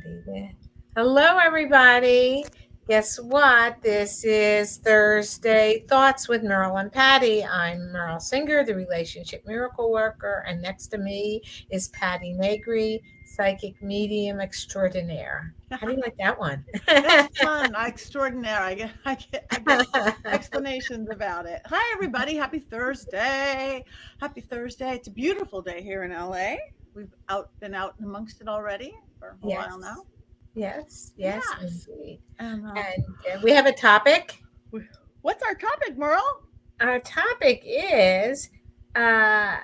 Ready there. Hello, everybody. Guess what? This is Thursday Thoughts with Merle and Patty. I'm Merle Singer, the relationship miracle worker, and next to me is Patty Negri, psychic medium extraordinaire. How do you like that one? That's fun. Extraordinary. I get explanations about it. Hi, everybody. Happy Thursday. Happy Thursday. It's a beautiful day here in LA. We've been out and amongst it already for a while Yes, now. yes, Yes. indeed. And And we have a topic. we- what's our topic, Merle? Our topic is uh,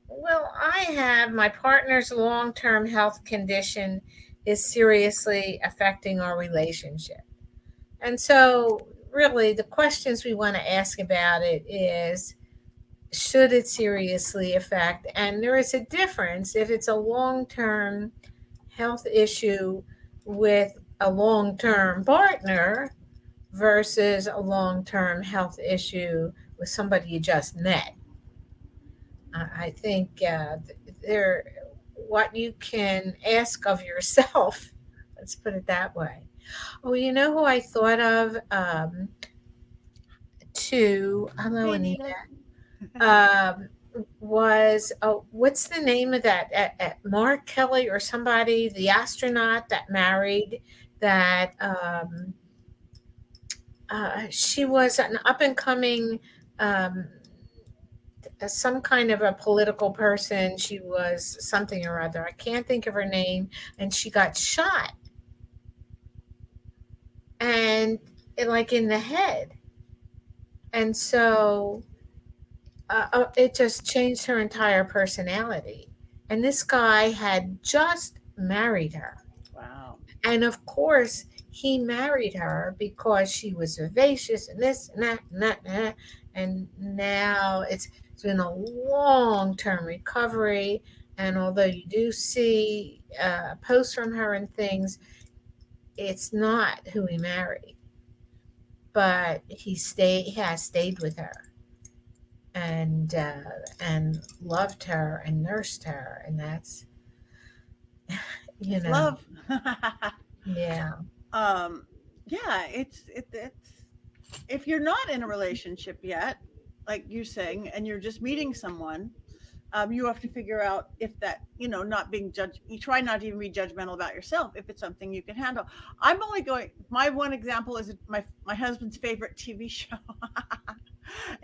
well, I have my partner's long term health condition is seriously affecting our relationship. And so, really, the questions we want to ask about it is should it seriously affect? And there is a difference if it's a long term health issue with a long term partner versus a long term health issue with somebody you just met. I think there, what you can ask of yourself, let's put it that way. Oh, you know who I thought of too? Hello, Hey, Anita. Anita. Um, was what's the name of that? Mark Kelly or somebody, the astronaut that married that she was an up and coming um, some kind of a political person. She was something or other. I can't think of her name. And she got shot and like in the head. And so it just changed her entire personality. And this guy had just married her. Wow. And of course, he married her because she was vivacious and this and that and that and that. And now it's been a long term recovery. And although you do see posts from her and things, it's not who he married. But he has stayed with her and loved her and nursed her, and that's you It's know love. yeah. um, yeah, it's if you're not in a relationship yet, like you're saying, and you're just meeting someone, you have to figure out if that, not being judged. You try not to even be judgmental about yourself if it's something you can handle. I'm only going. My one example is my husband's favorite TV show,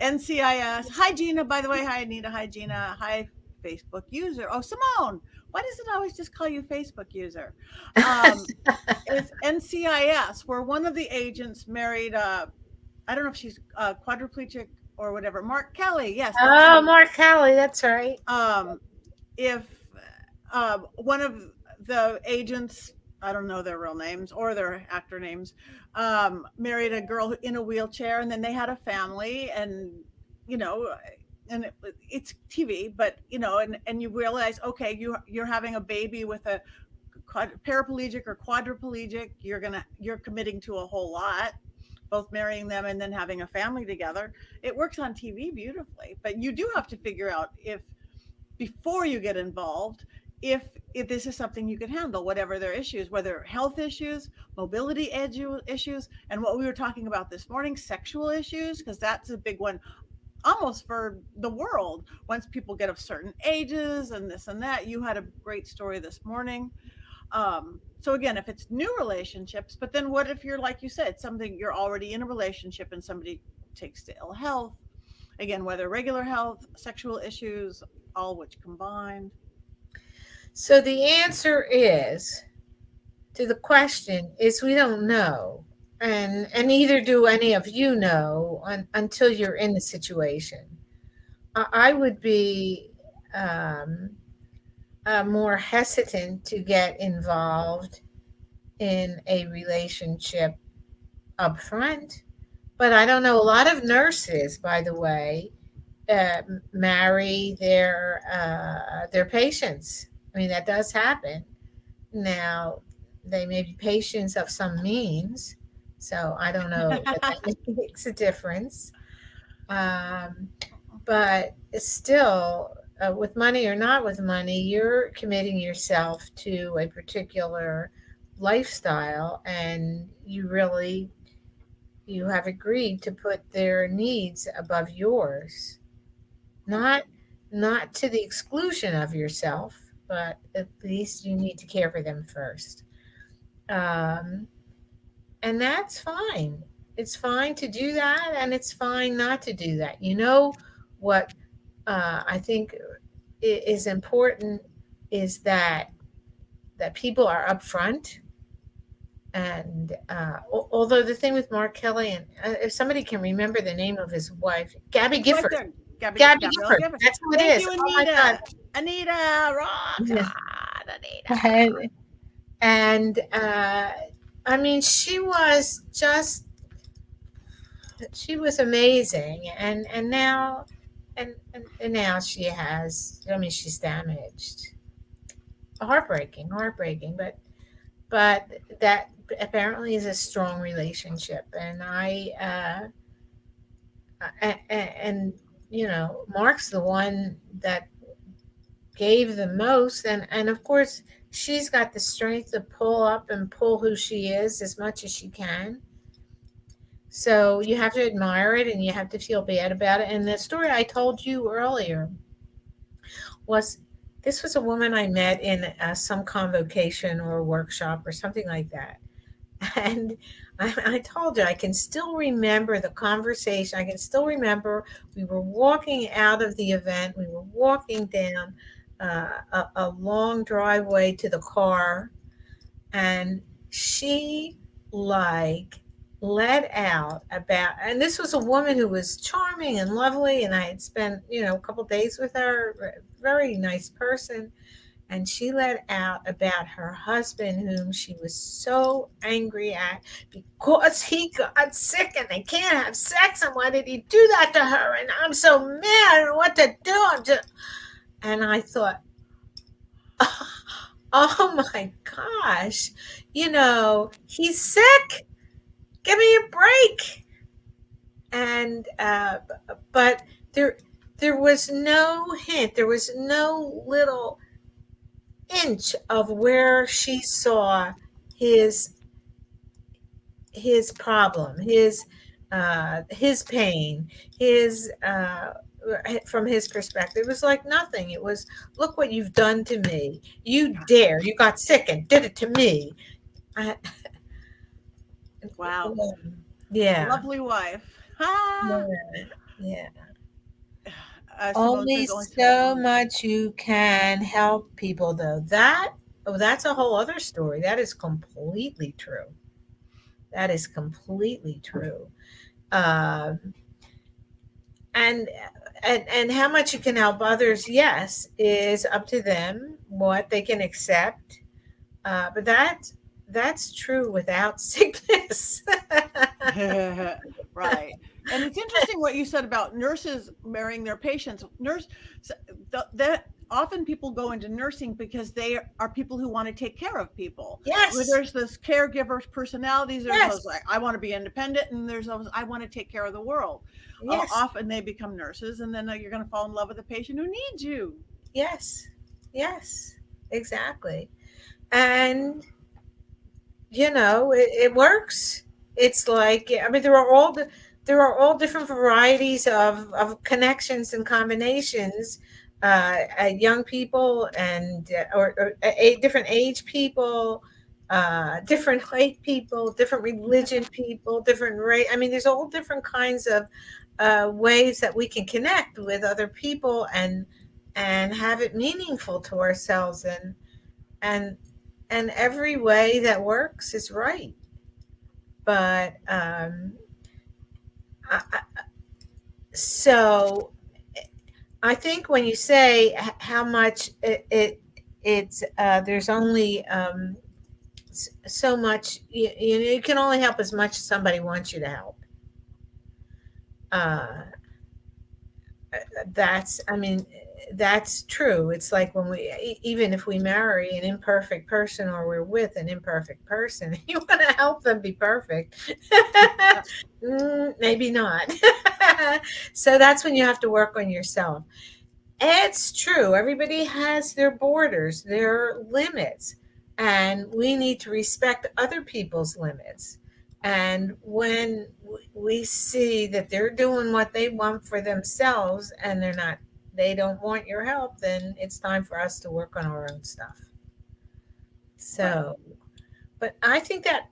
NCIS. Hi Gina, by the way. Hi Anita. Hi Gina. Hi Facebook user. Oh Simone, why does it always just call you Facebook user? Um, it's NCIS, where one of the agents married. I don't know if she's quadriplegic or whatever. Mark Kelly. Yes, that's Oh, who. Mark Kelly, that's right. Um, if one of the agents, I don't know their real names or their actor names, married a girl in a wheelchair, and then they had a family, and you know, it's TV, but and you realize, okay, you're having a baby with a paraplegic or quadriplegic, you're committing to a whole lot, both marrying them and then having a family together. It works on TV beautifully, but you do have to figure out if before you get involved, if this is something you can handle, whatever their issues, whether health issues, mobility issues, and what we were talking about this morning, sexual issues, because that's a big one almost for the world once people get of certain ages and this and that. You had a great story this morning. So again, if it's new relationships, but then what if you're, like you said, something you're already in a relationship and somebody takes to ill health, again, whether regular health, sexual issues, all which combined. So the answer is to the question is we don't know. And neither do any of you know until you're in the situation. I would be um, more hesitant to get involved in a relationship up front. But I don't know. A lot of nurses, by the way, marry their patients. I mean, that does happen. Now, they may be patients of some means, so I don't know that that makes a difference. Um, but it's still, with money or not with money, you're committing yourself to a particular lifestyle, and you have agreed to put their needs above yours, not not to the exclusion of yourself, but at least you need to care for them first. um, and that's fine. It's fine to do that, and it's fine not to do that. You know what, I think is important is that people are upfront. And although the thing with Mark Kelly, and if somebody can remember the name of his wife, Gabby It's right Gifford. there. Gabby Gabrielle Gifford. Gifford. That's who it Thank is. you, Oh my God. Anita. Anita, rock Yeah. on, Anita. And I mean, she was amazing. And now, and now she has. I mean, she's damaged. Heartbreaking, heartbreaking. But that apparently is a strong relationship. And and Mark's the one that gave the most. And of course, she's got the strength to pull up and pull who she is as much as she can. So you have to admire it, and you have to feel bad about it. And the story I told you earlier was, this was a woman I met in some convocation or workshop or something like that. And I told you, I can still remember the conversation. I can still remember we were walking out of the event. We were walking down a long driveway to the car, and she, like, let out about, and this was a woman who was charming and lovely, and I had spent a couple days with her. Very nice person. And she let out about her husband, whom she was so angry at because he got sick and they can't have sex. And why did he do that to her? And I'm so mad. And what to do? And I thought, oh my gosh, he's sick. Give me a break. And but there was no hint. There was no little inch of where she saw his his problem, his pain, his from his perspective. It was like nothing. It was, look what you've done to me. You got sick and did it to me. I, Wow. yeah, Lovely wife. Ah. yeah, yeah. Simone Only says only so so much. much you can help people, though. That's a whole other story. That is completely true. That is completely true. Um, and and how much you can help others, yes, is up to them what they can accept. But that's true without sickness. Right. And it's interesting what you said about nurses marrying their patients. That often people go into nursing because they are people who want to take care of people. Where Yes, there's this caregiver personalities, there's those yes, like I want to be independent, and there's those I want to take care of the world. yes, Often they become nurses, and then you're going to fall in love with a patient who needs you. yes, yes, exactly. And it works. It's like, I mean, there are all different varieties of connections and combinations. Young people and different age people, different height people, different religion people, different race. I mean, there's all different kinds of ways that we can connect with other people and have it meaningful to ourselves. And and every way that works is right. But so I think when you say how much it's there's only so much, you can only help as much as somebody wants you to help. uh, that's, I mean, that's true. It's like when even if we marry an imperfect person, or we're with an imperfect person, you want to help them be perfect. Maybe not. So that's when you have to work on yourself. It's true. Everybody has their borders, their limits. and we need to respect other people's limits. And when we see that they're doing what they want for themselves and they don't want your help, then it's time for us to work on our own stuff. Right. So, but I think that,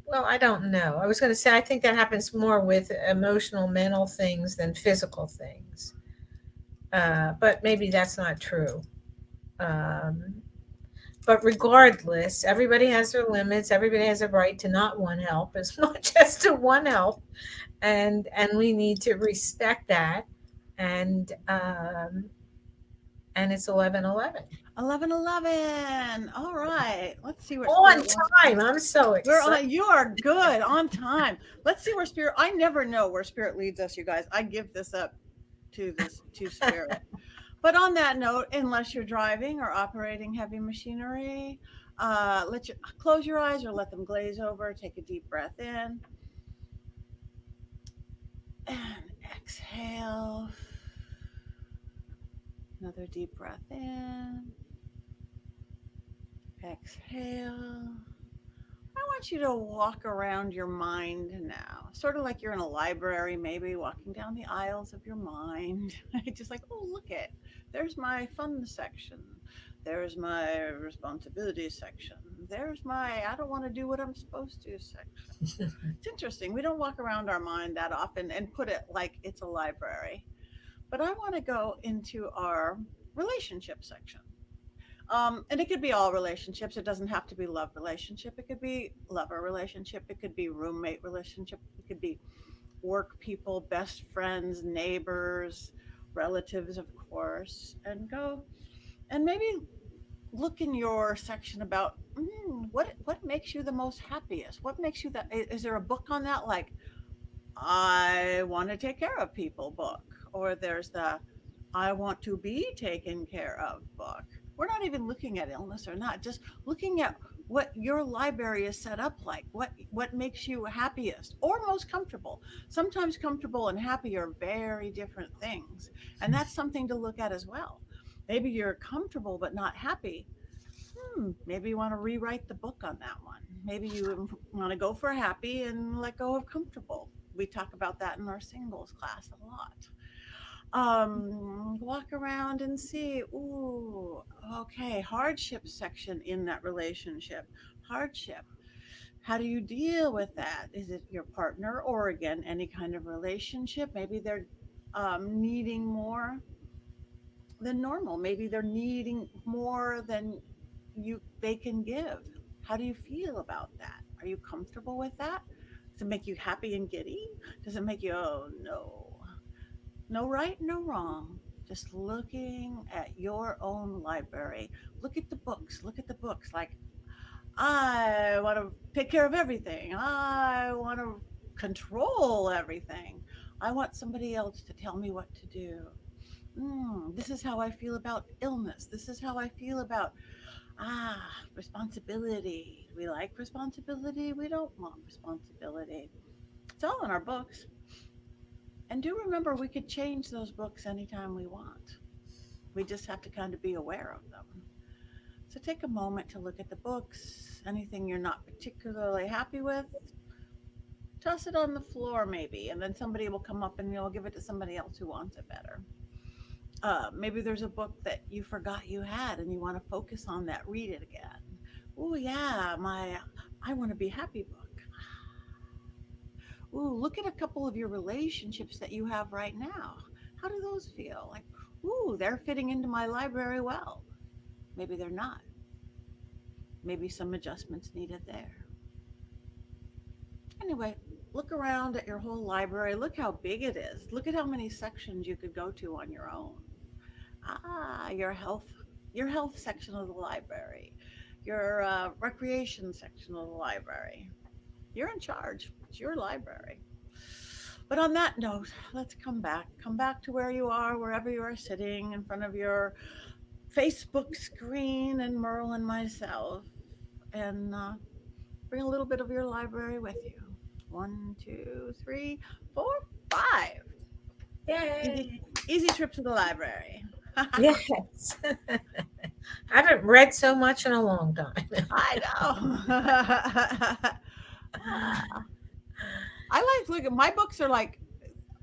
well, I don't know. I was going to say, I think that happens more with emotional, mental things than physical things. But maybe that's not true. Um, but regardless, everybody has their limits. Everybody has a right to not want help as much as to want help, and we need to respect that. And and it's 11:11 11:11. All right. Let's see where on spirit wants to time. I'm so We're excited. on. You are good on time. Let's see where spirit. I never know where spirit leads us, you guys. I give this up to spirit. But on that note, unless you're driving or operating heavy machinery, let you close your eyes or let them glaze over. Take a deep breath in and exhale. Another deep breath in. Exhale. I want you to walk around your mind now, sort of like you're in a library, maybe walking down the aisles of your mind. Just like, oh, look it. There's my fun section. There's my responsibility section. There's my I don't want to do what I'm supposed to section. It's interesting. We don't walk around our mind that often and put it like it's a library. But I want to go into our relationship section. And it could be all relationships. It doesn't have to be love relationship. It could be lover relationship. It could be roommate relationship. It could be work people, best friends, neighbors, relatives, of course. And go and maybe look in your section about what makes you the most happiest. What makes you that? Is there a book on that? Like I want to take care of people book, or there's the I want to be taken care of book. We're not even looking at illness or not, just looking at what your library is set up like, what makes you happiest or most comfortable. Sometimes comfortable and happy are very different things, and that's something to look at as well. Maybe you're comfortable but not happy. Maybe you want to rewrite the book on that one. Maybe you want to go for happy and let go of comfortable. We talk about that in our singles class a lot. Walk around and see, ooh, okay, hardship section in that relationship. Hardship. How do you deal with that? Is it your partner or again any kind of relationship? Maybe they're needing more than normal. Maybe they're needing more than you they can give. How do you feel about that? Are you comfortable with that? Does it make you happy and giddy? Does it make you, oh no, no right, no wrong? Just looking at your own library. Look at the books. Look at the books. Like, I want to take care of everything. I want to control everything. I want somebody else to tell me what to do. This is how I feel about illness. This is how I feel about responsibility. We like responsibility. We don't want responsibility. It's all in our books. And do remember, we could change those books anytime we want. We just have to kind of be aware of them. So take a moment to look at the books. Anything you're not particularly happy with, toss it on the floor maybe, and then somebody will come up and you'll give it to somebody else who wants it better. Maybe there's a book that you forgot you had and you want to focus on that. Read it again. Oh yeah, my I want to be happy book. Ooh, look at a couple of your relationships that you have right now. How do those feel? Like, ooh, they're fitting into my library well. Maybe they're not. Maybe some adjustments needed there. Anyway, look around at your whole library. Look how big it is. Look at how many sections you could go to on your own. Your health section of the library, your recreation section of the library. You're in charge. It's your library. But on that note, let's come back. Come back to where you are, wherever you are sitting in front of your Facebook screen and Merle and myself, and bring a little bit of your library with you. One, two, three, four, five. Easy, Yay! easy trip to the library. Yes. I haven't read so much in a long time. I know. Ah, I like to look at my books are like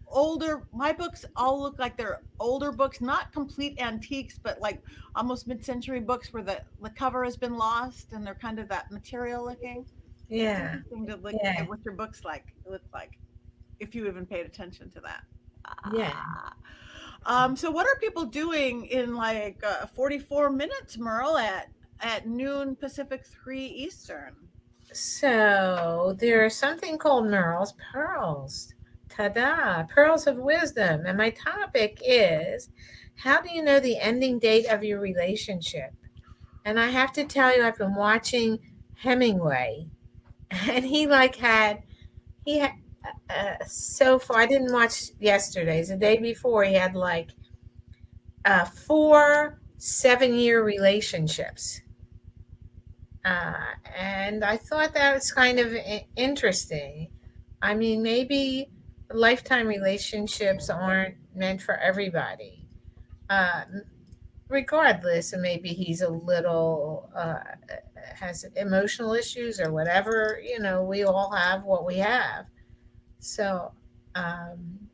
older. My books all look like they're older books, not complete antiques, but like almost mid-century books where the cover has been lost and they're kind of that material looking. It's Yeah, interesting to look yeah, at what your books look like if you even paid attention to that. yeah. Ah. So what are people doing in like 44 minutes, Merle, at noon Pacific, 3 Eastern? So there's something called Merle's Pearls. Ta-da! Pearls of Wisdom. And my topic is, how do you know the ending date of your relationship? And I have to tell you, I've been watching Hemingway, and he had so far. I didn't watch yesterday's. The day before, he had like four 7-year relationships. And I thought that was kind of interesting. I mean, maybe lifetime relationships aren't meant for everybody. Uh, Regardless, and maybe he's a little has emotional issues or whatever. We all have what we have. So um,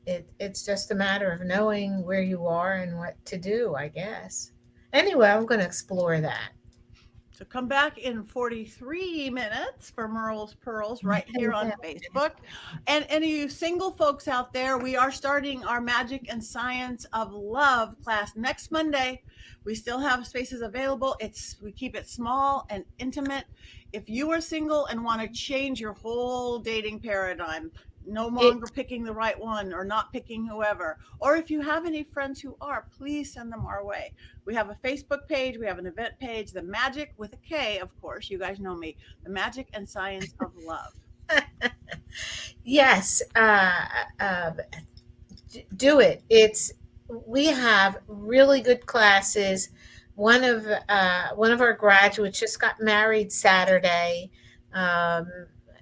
it's just a matter of knowing where you are and what to do, I guess. Anyway, I'm going to explore that. So come back in 43 minutes for Merle's Pearls right here on Facebook. And any of you single folks out there, we are starting our Magic and Science of Love class next Monday. We still have spaces available. We keep it small and intimate. If you are single and want to change your whole dating paradigm, no longer It picking the right one or not picking whoever, or if you have any friends who are, please send them our way. We have a Facebook page, we have an event page, the Magic with a K, of course. You guys know me, the Magic and Science of Love. Yes, do it. We have really good classes. One of our graduates just got married Saturday, um,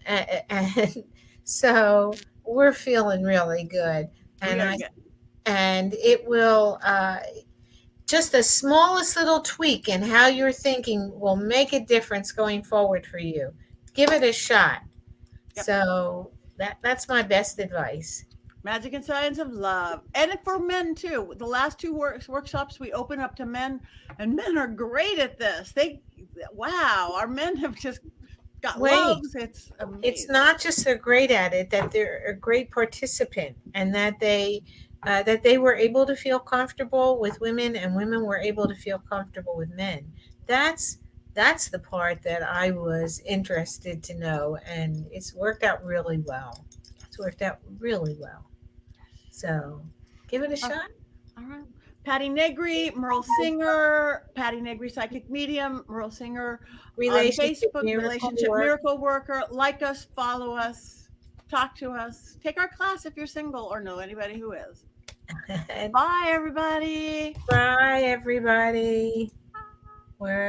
and so we're feeling really good. We And got to I get, and it will just the smallest little tweak in how you're thinking will make a difference going forward for you. Give it a shot. yep, So that's my best advice. Magic and Science of Love. And for men too. The last two workshops we open up to men, and men are great at this. Wow, our men have just got Wait, loves. It's it's amazing. not just they're great at it, that they're a great participant, and that they were able to feel comfortable with women, and women were able to feel comfortable with men. That's the part that I was interested to know, and it's worked out really well. It's worked out really well. So give it a Uh, shot. all right. Patty Negri, Merle Singer, Patty Negri, Psychic Medium, Merle Singer on Relationship Facebook, miracle Relationship work. Miracle Worker. Like us, follow us, talk to us, take our class if you're single or know anybody who is. And Bye, everybody. bye, everybody. We're